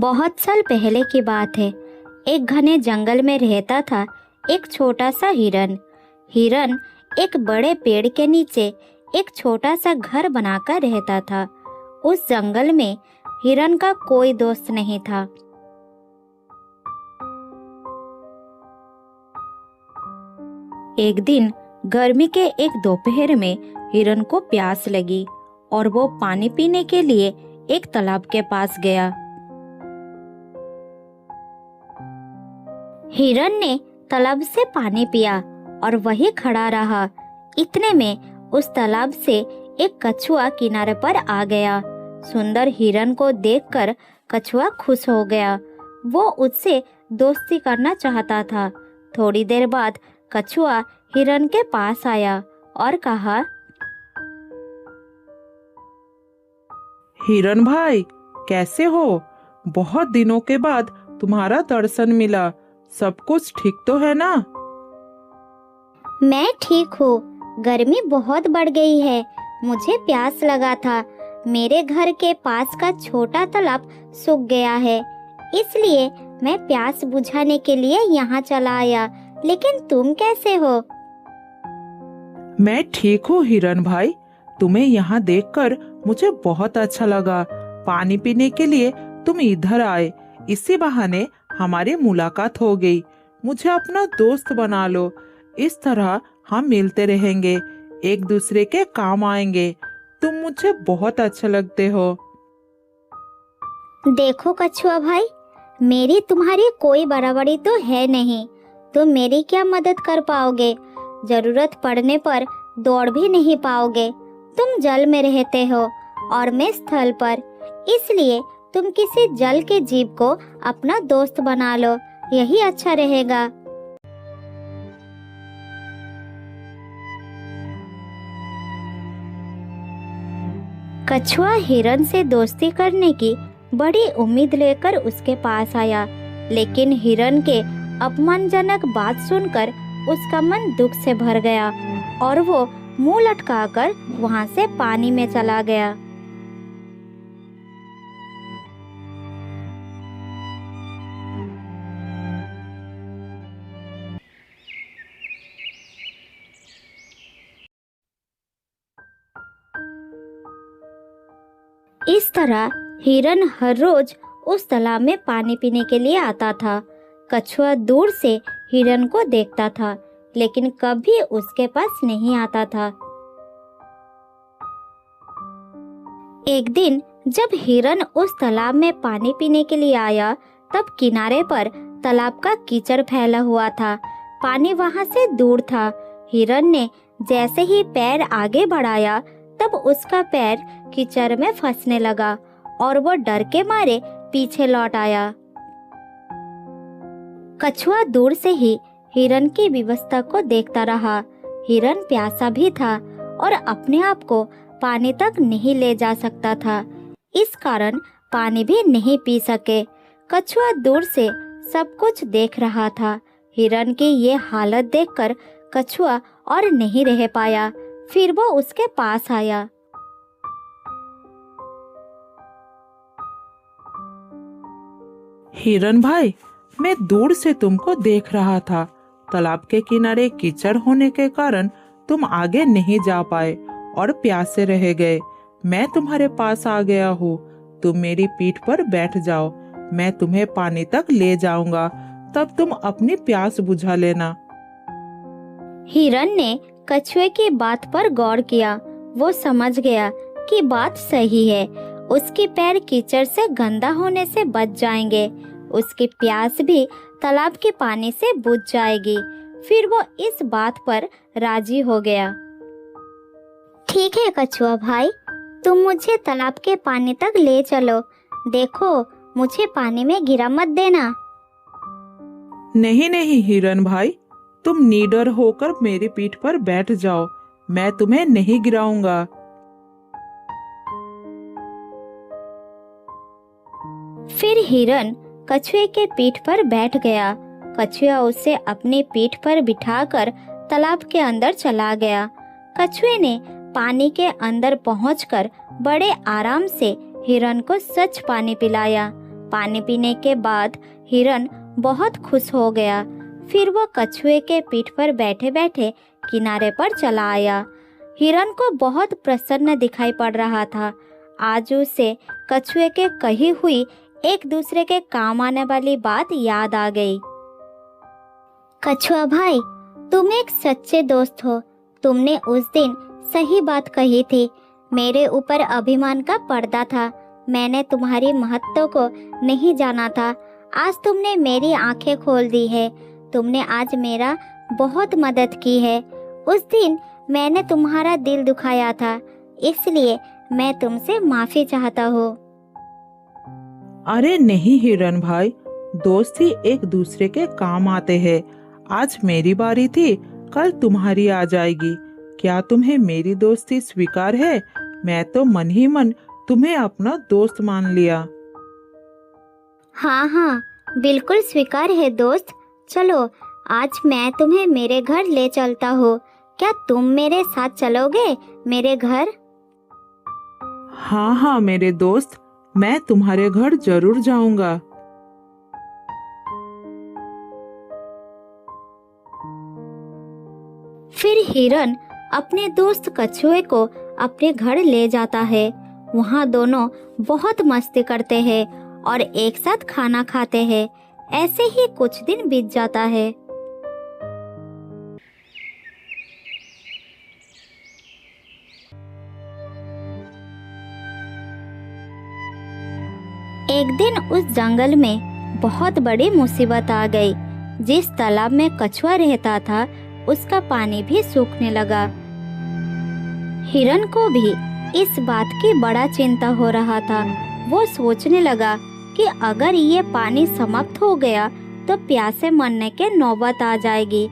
बहुत साल पहले की बात है। एक घने जंगल में रहता था एक छोटा सा हिरन। हिरन एक बड़े पेड़ के नीचे एक छोटा सा घर बनाकर रहता था। उस जंगल में हिरन का कोई दोस्त नहीं था। एक दिन गर्मी के एक दोपहर में हिरन को प्यास लगी और वो पानी पीने के लिए एक तालाब के पास गया। हिरन ने तालाब से पानी पिया और वहीं खड़ा रहा। इतने में उस तालाब से एक कछुआ किनारे पर आ गया। सुंदर हिरन को देखकर कछुआ खुश हो गया। वो उससे दोस्ती करना चाहता था। थोड़ी देर बाद कछुआ हिरन के पास आया और कहा, हिरन भाई, कैसे हो? बहुत दिनों के बाद तुम्हारा दर्शन मिला। सब कुछ ठीक तो है ना? मैं ठीक हूँ। गर्मी बहुत बढ़ गई है। मुझे प्यास लगा था। मेरे घर के पास का छोटा तालाब सूख गया है, इसलिए मैं प्यास बुझाने के लिए यहाँ चला आया। लेकिन तुम कैसे हो? मैं ठीक हूँ हिरन भाई। तुम्हें यहाँ देखकर मुझे बहुत अच्छा लगा। पानी पीने के लिए तुम इधर आए, इसी बहाने हमारी मुलाकात हो गई। मुझे अपना दोस्त बना लो। इस तरह हम मिलते रहेंगे, एक दूसरे के काम आएंगे। तुम मुझे बहुत अच्छे लगते हो। देखो कछुआ भाई, मेरी तुम्हारी कोई बराबरी तो है नहीं। तुम मेरी क्या मदद कर पाओगे? जरूरत पड़ने पर दौड़ भी नहीं पाओगे। तुम जल में रहते हो और मैं स्थल पर, इसलिए तुम किसी जल के जीव को अपना दोस्त बना लो, यही अच्छा रहेगा। कछुआ हिरन से दोस्ती करने की बड़ी उम्मीद लेकर उसके पास आया, लेकिन हिरन के अपमानजनक बात सुनकर उसका मन दुख से भर गया और वो मुंह लटकाकर वहां से पानी में चला गया। इस तरह हिरन हर रोज उस तालाब में पानी पीने के लिए आता था। कछुआ दूर से हिरन को देखता था, लेकिन कभी उसके पास नहीं आता था। एक दिन जब हिरन उस तालाब में पानी पीने के लिए आया, तब किनारे पर तालाब का कीचड़ फैला हुआ था। पानी वहां से दूर था। हिरन ने जैसे ही पैर आगे बढ़ाया, तब उसका पैर कीचड़ में फंसने लगा और वो डर के मारे पीछे लौट आया। कछुआ दूर से ही हिरन की व्यवस्था को देखता रहा। हिरन प्यासा भी था और अपने आप को पानी तक नहीं ले जा सकता था, इस कारण पानी भी नहीं पी सके। कछुआ दूर से सब कुछ देख रहा था। हिरन की ये हालत देखकर कछुआ और नहीं रह पाया। फिर वो उसके पास आया। हिरन भाई, मैं दूर से तुमको देख रहा था। तालाब के किनारे कीचड़ होने के कारण तुम आगे नहीं जा पाए और प्यासे रह गए। मैं तुम्हारे पास आ गया हूँ। तुम मेरी पीठ पर बैठ जाओ, मैं तुम्हें पानी तक ले जाऊंगा, तब तुम अपनी प्यास बुझा लेना। हिरन ने कछुए की बात पर गौर किया। वो समझ गया कि बात सही है। उसके पैर कीचड़ से गंदा होने से बच जाएंगे। उसकी प्यास भी तालाब के पानी से बुझ जाएगी। फिर वो इस बात पर राजी हो गया। ठीक है कछुआ भाई, तुम मुझे तालाब के पानी तक ले चलो। देखो, मुझे पानी में गिरा मत देना। नहीं नहीं हिरन भाई, तुम निडर होकर मेरी पीठ पर बैठ जाओ, मैं तुम्हें नहीं गिराऊंगा। फिर हिरन कछुए के पीठ पर बैठ गया। कछुआ उसे अपनी पीठ पर बिठाकर तालाब के अंदर चला गया। कछुए ने पानी के अंदर पहुंचकर बड़े आराम से हिरन को स्वच्छ पानी पिलाया। पानी पीने के बाद हिरन बहुत खुश हो गया। फिर वो कछुए के पीठ पर बैठे बैठे किनारे पर चला आया। हिरन को बहुत प्रसन्न दिखाई पड़ रहा था। आज उसे कछुए के कही हुई एक दूसरे के काम आने वाली बात याद आ गई। कछुआ भाई, तुम एक सच्चे दोस्त हो। तुमने उस दिन सही बात कही थी। मेरे ऊपर अभिमान का पर्दा था। मैंने तुम्हारी महत्व को नहीं जाना था। आज तुमने मेरी आंखें खोल दी है। तुमने आज मेरा बहुत मदद की है। उस दिन मैंने तुम्हारा दिल दुखाया था, इसलिए मैं तुमसे माफी चाहता हूँ। अरे नहीं हिरन भाई, दोस्त ही एक दूसरे के काम आते हैं। आज मेरी बारी थी, कल तुम्हारी आ जाएगी। क्या तुम्हें मेरी दोस्ती स्वीकार है? मैं तो मन ही मन तुम्हें अपना दोस्त मान लिया। हाँ हाँ, बिल्कुल स्वीकार है दोस्त। चलो, आज मैं तुम्हें मेरे घर ले चलता हूँ। क्या तुम मेरे साथ चलोगे मेरे घर? हाँ हाँ मेरे दोस्त, मैं तुम्हारे घर जरूर जाऊंगा। फिर हिरन अपने दोस्त कछुए को अपने घर ले जाता है। वहाँ दोनों बहुत मस्ती करते हैं और एक साथ खाना खाते हैं। ऐसे ही कुछ दिन बीत जाता है। एक दिन उस जंगल में बहुत बड़ी मुसीबत आ गई। जिस तालाब में कछुआ रहता था, उसका पानी भी सूखने लगा। हिरन को भी इस बात की बड़ा चिंता हो रहा था। वो सोचने लगा कि अगर ये पानी समाप्त हो गया तो प्यासे मरने के नौबत आ जाएगी।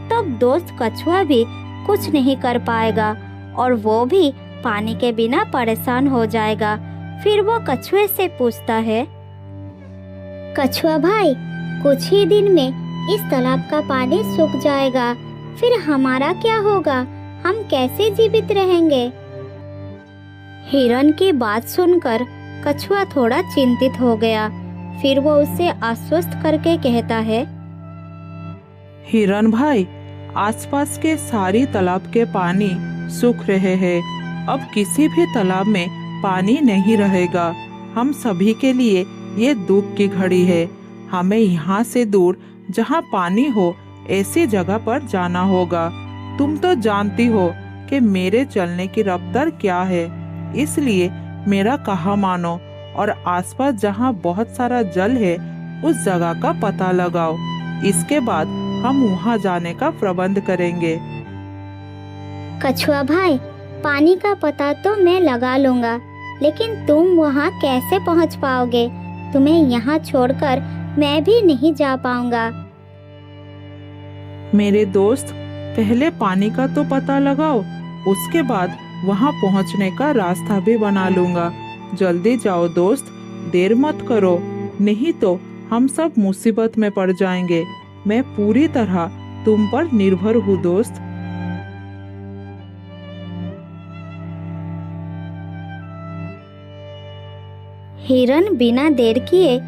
तब दोस्त कछुआ भी कुछ नहीं कर पाएगा और वो भी पानी के बिना परेशान हो जाएगा। फिर वो कछुए से पूछता है, कछुआ भाई, कुछ ही दिन में इस तालाब का पानी सूख जाएगा, फिर हमारा क्या होगा? हम कैसे जीवित रहेंगे? हिरन की बात सुनकर कछुआ थोड़ा चिंतित हो गया। फिर वो उसे आश्वस्त करके कहता है, हिरन भाई, आसपास के सारी तालाब के पानी सूख रहे हैं। अब किसी भी तालाब में पानी नहीं रहेगा। हम सभी के लिए ये दुख की घड़ी है। हमें यहाँ से दूर जहाँ पानी हो ऐसी जगह पर जाना होगा। तुम तो जानती हो कि मेरे चलने की रफ्तार क्या है, इसलिए मेरा कहा मानो और आसपास जहाँ बहुत सारा जल है उस जगह का पता लगाओ। इसके बाद हम वहाँ जाने का प्रबंध करेंगे। कछुआ भाई, पानी का पता तो मैं लगा लूंगा, लेकिन तुम वहाँ कैसे पहुँच पाओगे? तुम्हें यहाँ छोड़कर मैं भी नहीं जा पाऊंगा। मेरे दोस्त, पहले पानी का तो पता लगाओ, उसके बाद वहाँ पहुँचने का रास्ता भी बना लूंगा। जल्दी जाओ दोस्त, देर मत करो, नहीं तो हम सब मुसीबत में पड़ जाएंगे। मैं पूरी तरह तुम पर निर्भर हूँ दोस्त। हिरन बिना देर किए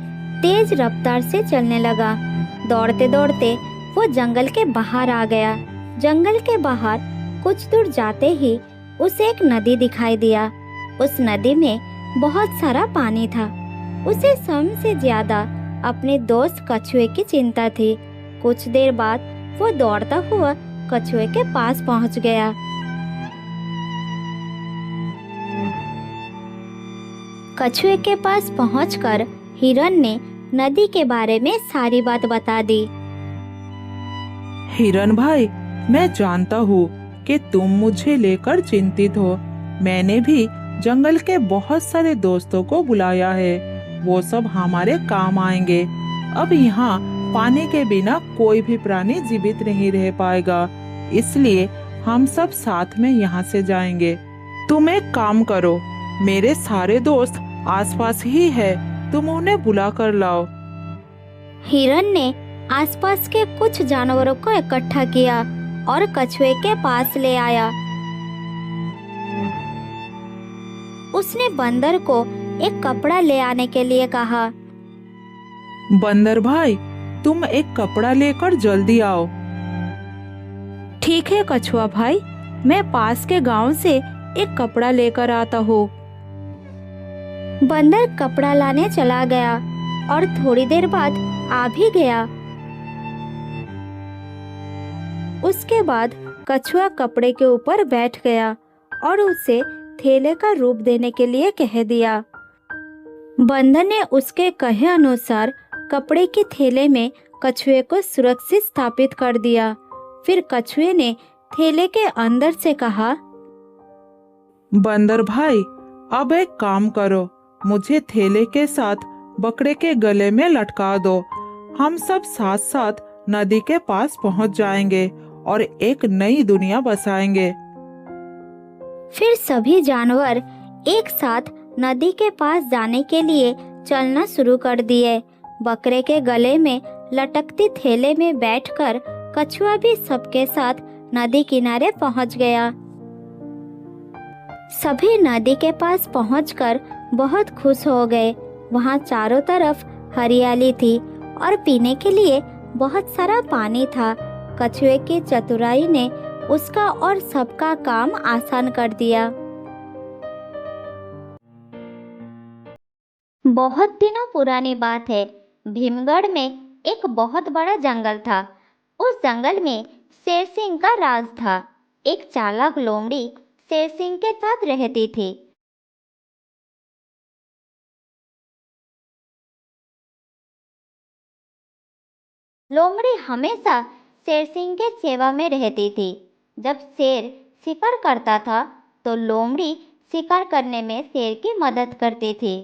तेज रफ्तार से चलने लगा। दौड़ते दौड़ते वो जंगल के बाहर आ गया। जंगल के बाहर कुछ दूर जाते ही उसे एक नदी दिखाई दिया। उस नदी में बहुत सारा पानी था। उसे स्वयं से ज्यादा अपने दोस्त कछुए की चिंता थी। कुछ देर बाद वो दौड़ता हुआ कछुए के पास पहुंच गया। कछुए के पास पहुंचकर हिरन ने नदी के बारे में सारी बात बता दी। हिरन भाई, मैं जानता हूँ कि तुम मुझे लेकर चिंतित हो। मैंने भी जंगल के बहुत सारे दोस्तों को बुलाया है। वो सब हमारे काम आएंगे। अब यहाँ पानी के बिना कोई भी प्राणी जीवित नहीं रह पाएगा, इसलिए हम सब साथ में यहाँ से जाएंगे। तुम एक काम करो, मेरे सारे दोस्त आसपास ही है, तुम उन्हें बुला कर लाओ। हिरन ने आसपास के कुछ जानवरों को इकट्ठा किया और कछुए के पास ले आया। उसने बंदर को एक कपड़ा ले आने के लिए कहा। बंदर भाई, तुम एक कपड़ा लेकर जल्दी आओ। ठीक है कछुआ भाई, मैं पास के गांव से एक कपड़ा लेकर आता हूँ। बंदर कपड़ा लाने चला गया और थोड़ी देर बाद आ भी गया। उसके बाद कछुआ कपड़े के ऊपर बैठ गया और उसे थैले का रूप देने के लिए कह दिया। बंदर ने उसके कहे अनुसार कपड़े के थैले में कछुए को सुरक्षित स्थापित कर दिया। फिर कछुए ने थैले के अंदर से कहा, बंदर भाई, अब एक काम करो, मुझे थैले के साथ बकरे के गले में लटका दो। हम सब साथ साथ नदी के पास पहुंच जाएंगे और एक नई दुनिया बसाएंगे। फिर सभी जानवर एक साथ नदी के पास जाने के लिए चलना शुरू कर दिए। बकरे के गले में लटकती थैले में बैठकर कछुआ भी सबके साथ नदी किनारे पहुंच गया। सभी नदी के पास पहुंचकर बहुत खुश हो गए। वहां चारों तरफ हरियाली थी और पीने के लिए बहुत सारा पानी था। कछुए की चतुराई ने उसका और सबका काम आसान कर दिया। बहुत दिनों पुरानी बात है। भीमगढ़ में एक बहुत बड़ा जंगल था। उस जंगल में शेर सिंह का राज था। एक चालाक लोमड़ी शेर सिंह के साथ रहती थी। लोमड़ी हमेशा शेर सिंह के सेवा में रहती थी। जब शेर शिकार करता था तो लोमड़ी शिकार करने में शेर की मदद करती थी।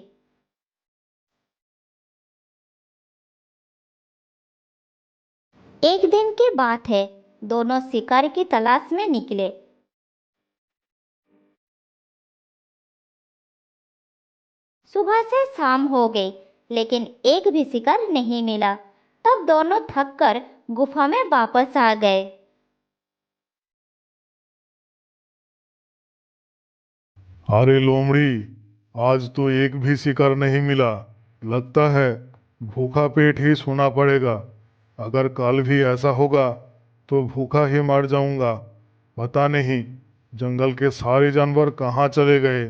एक दिन की बात है, दोनों शिकार की तलाश में निकले। सुबह से शाम हो गई, लेकिन एक भी शिकार नहीं मिला। तब दोनों थककर गुफा में वापस आ गए। अरे लोमड़ी, आज तो एक भी शिकार नहीं मिला। लगता है भूखा पेट ही सोना पड़ेगा। अगर कल भी ऐसा होगा तो भूखा ही मर जाऊंगा। पता नहीं जंगल के सारे जानवर कहाँ चले गए।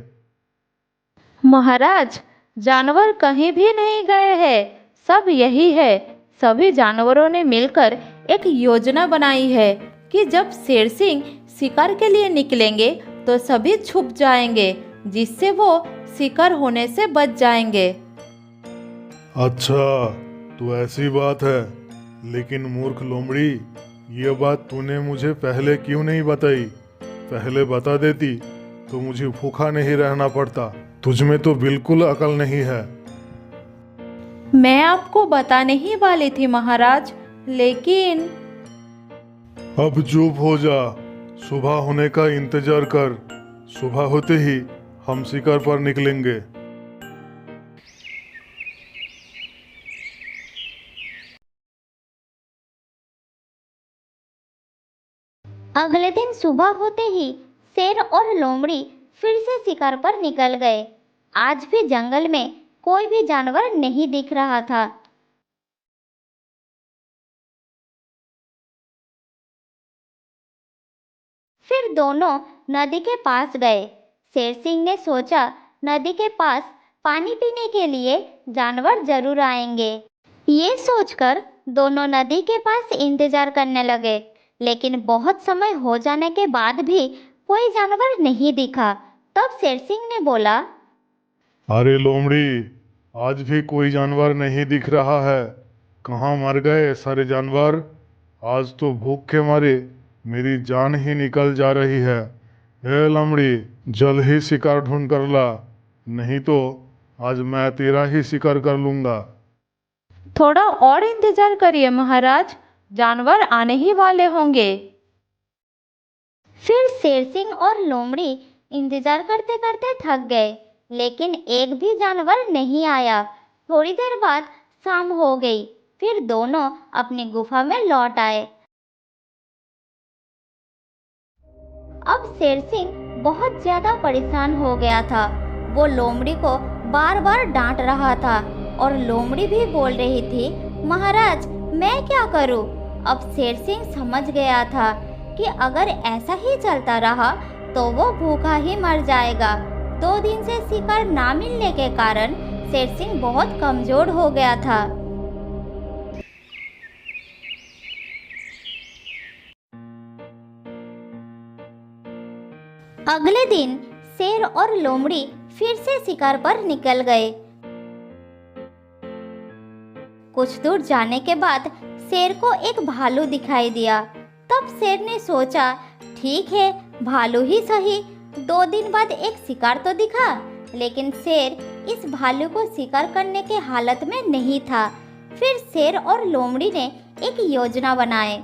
महाराज, जानवर कहीं भी नहीं गए हैं, सब यही है। सभी जानवरों ने मिलकर एक योजना बनाई है कि जब शेर सिंह शिकार के लिए निकलेंगे तो सभी छुप जाएंगे, जिससे वो शिकार होने से बच जाएंगे। अच्छा, तो ऐसी बात है। लेकिन मूर्ख लोमड़ी, ये बात तूने मुझे पहले क्यों नहीं बताई? पहले बता देती तो मुझे भूखा नहीं रहना पड़ता। तुझमें तो बिल्कुल अकल नहीं है। मैं आपको बताने ही वाली थी महाराज, लेकिन अब चुप हो जा। सुबह होने का इंतजार कर। सुबह होते ही हम शिकार पर निकलेंगे। अगले दिन सुबह होते ही शेर और लोमड़ी फिर से शिकार पर निकल गए। आज भी जंगल में कोई भी जानवर नहीं दिख रहा था। फिर दोनों नदी के पास गए। शेर सिंह ने सोचा नदी के पास पानी पीने के लिए जानवर जरूर आएंगे। ये सोचकर दोनों नदी के पास इंतजार करने लगे, लेकिन बहुत समय हो जाने के बाद भी कोई जानवर नहीं दिखा। तब शेर सिंह ने बोला, अरे लोमड़ी, आज भी कोई जानवर नहीं दिख रहा है। कहाँ मर गए सारे जानवर? आज तो भूख के मारे मेरी जान ही निकल जा रही है। हे लोमड़ी, जल्द ही शिकार ढूंढ कर ला, नहीं तो आज मैं तेरा ही शिकार कर लूंगा। थोड़ा और इंतजार करिए महाराज, जानवर आने ही वाले होंगे। फिर शेर सिंह और लोमड़ी इंतजार करते करते थक गए, लेकिन एक भी जानवर नहीं आया। थोड़ी देर बाद शाम हो गई। फिर दोनों अपनी गुफा में लौट आए। अब शेर सिंह बहुत ज्यादा परेशान हो गया था। वो लोमड़ी को बार बार डांट रहा था और लोमड़ी भी बोल रही थी, महाराज मैं क्या करूं? अब शेर सिंह समझ गया था कि अगर ऐसा ही चलता रहा तो वो भूखा ही मर जाएगा। 2 दिन से शिकार ना मिलने के कारण शेर सिंह बहुत कमजोर हो गया था। अगले दिन शेर और लोमड़ी फिर से शिकार पर निकल गए। कुछ दूर जाने के बाद शेर को एक भालू दिखाई दिया। तब शेर ने सोचा, ठीक है भालू ही सही, 2 दिन बाद एक शिकार तो दिखा। लेकिन शेर इस भालू को शिकार करने के हालत में नहीं था। फिर शेर और लोमड़ी ने एक योजना बनाए।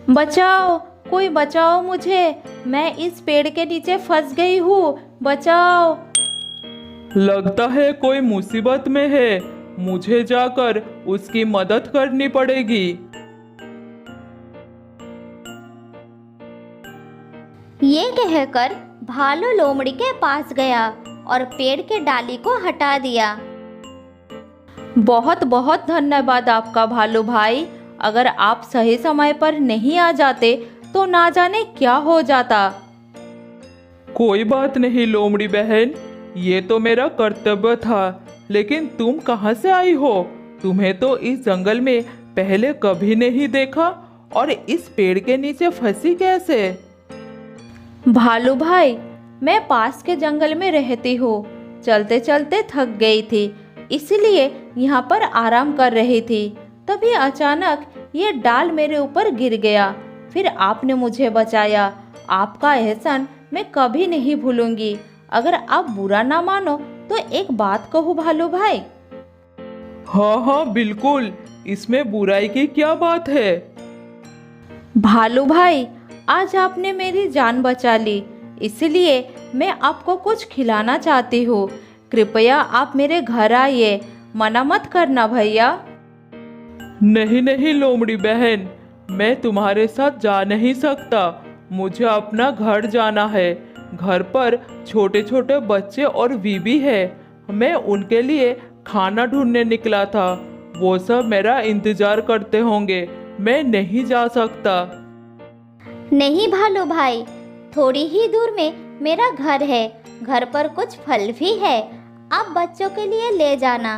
बचाओ, कोई बचाओ मुझे, मैं इस पेड़ के नीचे फंस गई हूँ, बचाओ। लगता है कोई मुसीबत में है, मुझे जाकर उसकी मदद करनी पड़ेगी। ये कहकर भालू लोमड़ी के पास गया और पेड़ के डाली को हटा दिया। बहुत बहुत धन्यवाद आपका भालू भाई, अगर आप सही समय पर नहीं आ जाते तो ना जाने क्या हो जाता। कोई बात नहीं लोमड़ी बहन, ये तो मेरा कर्तव्य था। लेकिन तुम कहाँ से आई हो? तुम्हें तो इस जंगल में पहले कभी नहीं देखा, और इस पेड़ के नीचे फंसी कैसे? भालू भाई, मैं पास के जंगल में रहती हूँ, चलते चलते थक गई थी, इसलिए यहाँ पर आराम कर रही थी। तभी अचानक ये डाल मेरे ऊपर गिर गया, फिर आपने मुझे बचाया। आपका एहसान मैं कभी नहीं भूलूंगी। अगर आप बुरा ना मानो तो एक बात कहूँ भालू भाई। हाँ हाँ बिल्कुल, इसमें बुराई की क्या बात है? भालू भाई, आज आपने मेरी जान बचा ली, इसलिए मैं आपको कुछ खिलाना चाहती हूँ। कृपया आप मेरे घर आइए, मना मत करना भैया। नहीं नहीं लोमड़ी बहन, मैं तुम्हारे साथ जा नहीं सकता। मुझे अपना घर जाना है। घर पर छोटे छोटे बच्चे और बीवी है। मैं उनके लिए खाना ढूंढने निकला था। वो सब मेरा इंतजार करते होंगे। मैं नहीं जा सकता। नहीं भालू भाई, थोड़ी ही दूर में मेरा घर है। घर पर कुछ फल भी है, आप बच्चों के लिए ले जाना।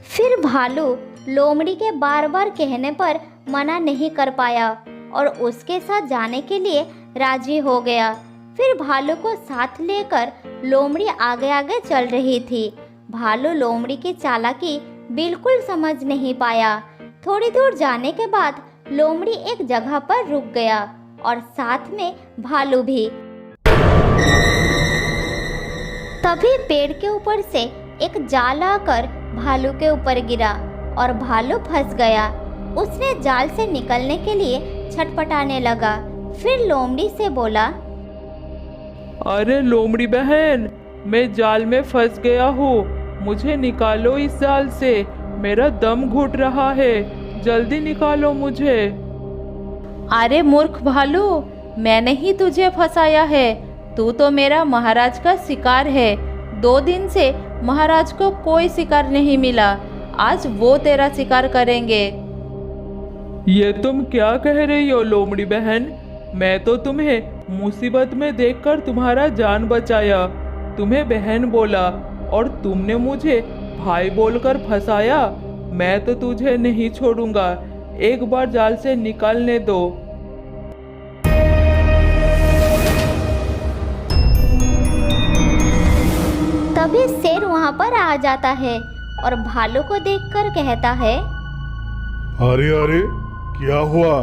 फिर भालू लोमड़ी के बार बार कहने पर मना नहीं कर पाया और उसके साथ जाने के लिए राजी हो गया। फिर भालू को साथ लेकर लोमड़ी आगे आगे चल रही थी। भालू लोमड़ी की चालाकी बिल्कुल समझ नहीं पाया। थोड़ी दूर जाने के बाद लोमड़ी एक जगह पर रुक गया और साथ में भालू भी। तभी पेड़ के ऊपर से एक जाल आकर भालू के ऊपर गिरा और भालू फंस गया। उसने जाल से निकलने के लिए छटपटाने लगा। फिर लोमड़ी से बोला, अरे लोमड़ी बहन, मैं जाल में फंस गया हूँ, मुझे निकालो इस जाल से। मेरा दम घुट रहा है, जल्दी निकालो मुझे। अरे मूर्ख भालू, मैंने ही तुझे फंसाया है। तू तो मेरा महाराज का शिकार है। 2 दिन से महाराज को कोई शिकार नहीं मिला, आज वो तेरा शिकार करेंगे। ये तुम क्या कह रही हो लोमड़ी बहन? मैं तो तुम्हें मुसीबत में देखकर तुम्हारा जान बचाया, तुम्हें बहन बोला और तुमने मुझे भाई बोलकर फंसाया। मैं तो तुझे नहीं छोड़ूंगा, एक बार जाल से निकालने दो। तभी शेर वहां पर आ जाता है और भालू को देखकर कहता है, अरे अरे, क्या हुआ?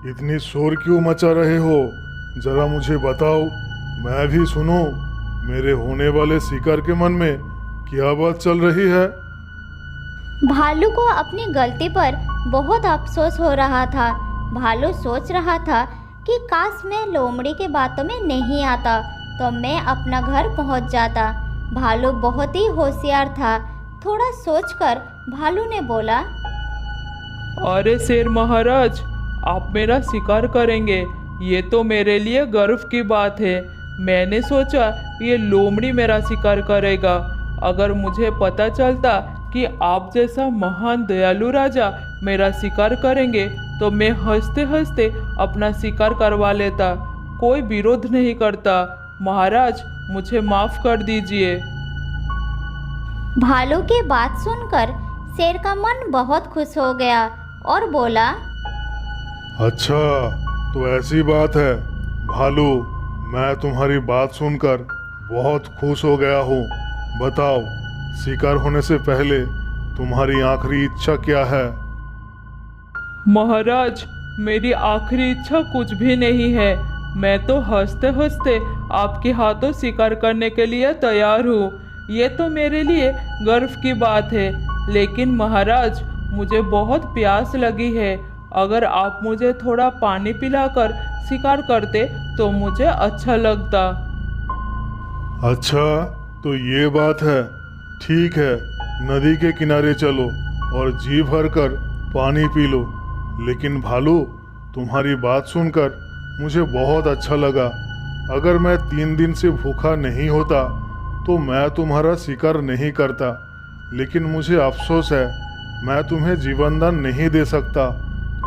इतनी शोर क्यों मचा रहे हो? जरा मुझे बताओ, मैं भी सुनूं। मेरे होने वाले शिकार के मन में क्या बात चल रही है? भालू को अपनी गलती पर बहुत अफसोस हो रहा था। भालू सोच रहा था कि काश मैं लोमड़ी की बातों में नहीं आता तो मैं अपना घर पहुंच जाता। भालू बहुत ही होशियार था। थोड़ा सोचकर भालू ने बोला, अरे शेर महाराज, आप मेरा शिकार करेंगे, ये तो मेरे लिए गर्व की बात है। मैंने सोचा ये लोमड़ी मेरा शिकार करेगा अगर मुझे पता चलता कि आप जैसा महान दयालु राजा मेरा शिकार करेंगे तो मैं हंसते हंसते अपना शिकार करवा लेता। कोई विरोध नहीं करता। महाराज, मुझे माफ कर दीजिए। भालू की बात सुनकर शेर का मन बहुत खुश हो गया और बोला, अच्छा, तो ऐसी बात है भालू, मैं तुम्हारी बात सुनकर बहुत खुश हो गया हूँ। बताओ, शिकार होने से पहले तुम्हारी आखिरी इच्छा क्या है? महाराज, मेरी आखिरी इच्छा कुछ भी नहीं है। मैं तो हंसते हंसते आपके हाथों शिकार करने के लिए तैयार हूँ। ये तो मेरे लिए गर्व की बात है। लेकिन महाराज, मुझे बहुत प्यास लगी है। अगर आप मुझे थोड़ा पानी पिलाकर शिकार करते तो मुझे अच्छा लगता। अच्छा, तो ये बात है। ठीक है, नदी के किनारे चलो और जी भर कर पानी पी लो। लेकिन भालू, तुम्हारी बात सुनकर मुझे बहुत अच्छा लगा। अगर मैं 3 दिन से भूखा नहीं होता तो मैं तुम्हारा शिकार नहीं करता। लेकिन मुझे अफसोस है, मैं तुम्हें जीवनदान नहीं दे सकता।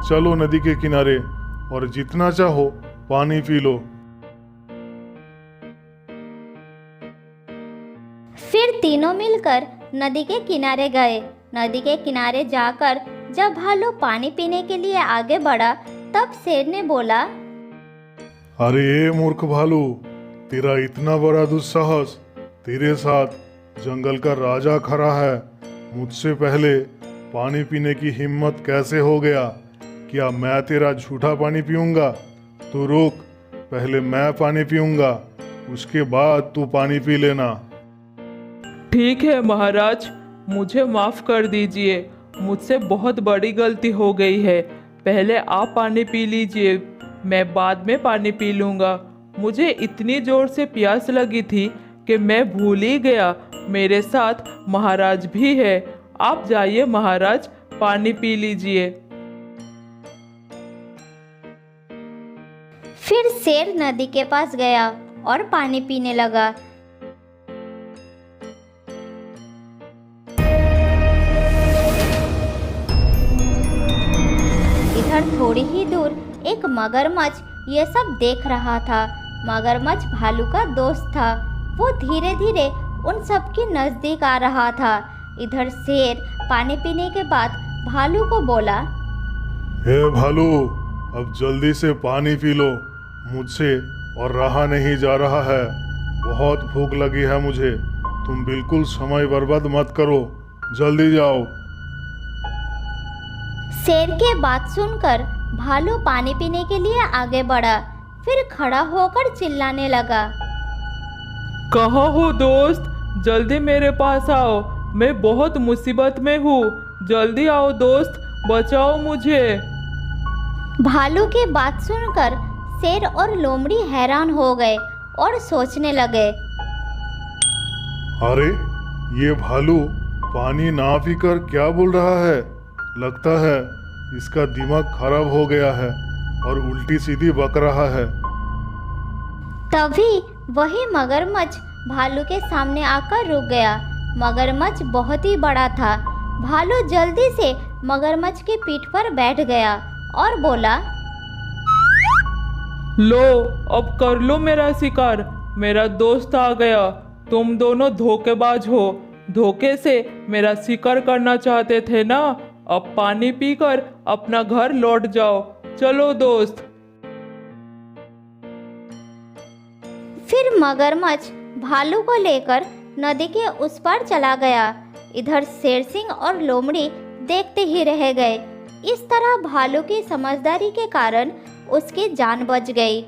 चलो नदी के किनारे और जितना चाहो पानी पी लो। फिर तीनों मिलकर नदी के किनारे गए। नदी के किनारे जाकर जब भालू पानी पीने के लिए आगे बढ़ा तब शेर ने बोला, अरे ये मूर्ख भालू, तेरा इतना बड़ा दुस्साहस, तेरे साथ जंगल का राजा खड़ा है। मुझसे पहले पानी पीने की हिम्मत कैसे हो गया? क्या मैं तेरा झूठा पानी पीऊंगा? तू रुक, पहले मैं पानी पीऊंगा, उसके बाद तू पानी पी लेना। ठीक है महाराज, मुझे माफ कर दीजिए। मुझसे बहुत बड़ी गलती हो गई है। पहले आप पानी पी लीजिए, मैं बाद में पानी पी लूँगा। मुझे इतनी ज़ोर से प्यास लगी थी कि मैं भूल ही गया मेरे साथ महाराज भी है। आप जाइए महाराज, पानी पी लीजिए। फिर शेर नदी के पास गया और पानी पीने लगा। इधर थोड़ी ही दूर एक मगरमच्छ ये सब देख रहा था। मगरमच्छ भालू का दोस्त था। वो धीरे धीरे उन सब के नजदीक आ रहा था। इधर शेर पानी पीने के बाद भालू को बोला, हे भालू, अब जल्दी से पानी पी लो, मुझसे और रहा नहीं जा रहा है। बहुत भूख लगी है मुझे। तुम बिल्कुल समय बर्बाद मत करो, जल्दी जाओ। शेर के बात सुनकर भालू पानी पीने के लिए आगे बढ़ा। फिर खड़ा होकर चिल्लाने लगा, कहाँ हो दोस्त? जल्दी मेरे पास आओ, मैं बहुत मुसीबत में हूँ। जल्दी आओ दोस्त, बचाओ मुझे। भालू की बात सुनकर शेर और लोमड़ी हैरान हो गए और सोचने लगे, अरे ये भालू पानी ना पीकर क्या बोल रहा है? लगता है इसका दिमाग खराब हो गया है और उल्टी सीधी बक रहा है। तभी वही मगरमच्छ भालू के सामने आकर रुक गया। मगरमच्छ बहुत ही बड़ा था। भालू जल्दी से मगरमच्छ की पीठ पर बैठ गया और बोला, लो, अब कर लो मेरा शिकार। मेरा दोस्त आ गया। तुम दोनों धोखेबाज हो। धोखे से मेरा शिकार करना चाहते थे ना? अब पानी पीकर अपना घर लौट जाओ। चलो दोस्त। फिर मगरमच्छ भालू को लेकर नदी के उस पार चला गया। इधर शेरसिंह और लोमड़ी देखते ही रह गए। इस तरह भालू की समझदारी के कारण उसकी जान बच गई।